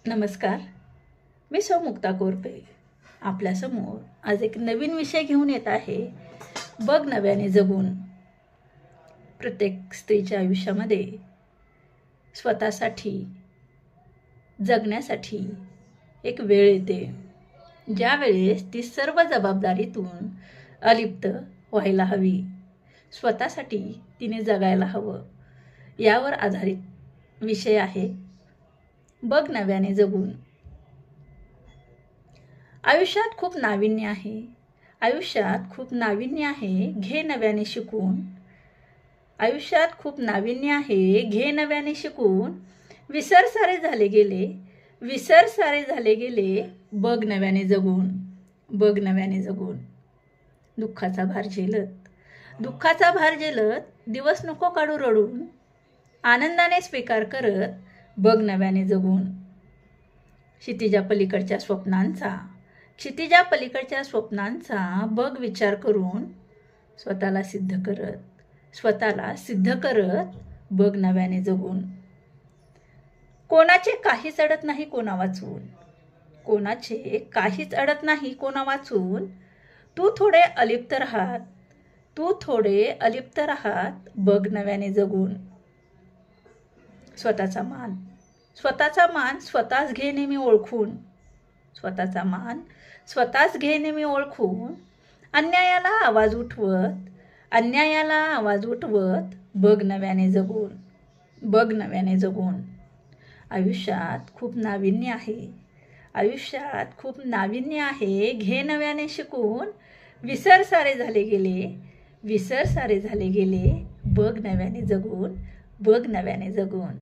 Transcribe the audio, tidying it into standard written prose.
नमस्कार. मी सौमुक्ता कोरपे आपल्यासमोर आज एक नवीन विषय घेऊन येत आहे. बघ नव्याने जगून. प्रत्येक स्त्रीच्या आयुष्यामध्ये स्वतःसाठी जगण्यासाठी एक वेळ येते, ज्या वेळेस ती सर्व जबाबदारीतून अलिप्त व्हायला हवी. स्वतःसाठी तिने जगायला हवं. यावर आधारित विषय आहे बघ नव्याने जगून. आयुष्यात खूप नाविन्य आहे. आयुष्यात खूप नाविन्य आहे, घे नव्याने शिकून. आयुष्यात खूप नाविन्य आहे, घे नव्याने शिकून. विसर सारे झाले गेले, विसर सारे झाले गेले, बघ नव्याने जगून. बघ नव्याने जगून. दुःखाचा भार झेलत, दुःखाचा भार झेलत, दिवस नको काढू रडून. आनंदाने स्वीकार करत, बघ नव्याने जगून. क्षितिजा पलीकडच्या स्वप्नांचा, क्षितिजा पलीकडच्या स्वप्नांचा बघ विचार करून. स्वतःला सिद्ध करत, स्वतःला सिद्ध करत, बघ नव्याने जगून. कोणाचे काहीच अडत नाही कोणा वाचून, कोणाचे काहीच अडत नाही कोणा वाचून. तू थोडे अलिप्त राहात, तू थोडे अलिप्त राहात, बघ नव्याने जगून. स्वतःचा मान, स्वतःचा मान स्वतःच घे नेहमी ओळखून. स्वतःचा मान स्वतःच घे नेहमी ओळखून. अन्यायाला आवाज उठवत, अन्यायाला आवाज उठवत, बघ नव्याने जगून. बघ नव्याने जगून. आयुष्यात खूप नाविन्य आहे, आयुष्यात खूप नाविन्य आहे, घे नव्याने शिकून. विसर सारे झाले गेले, विसर सारे झाले गेले, बघ नव्याने जगून. बघ नव्याने जगून.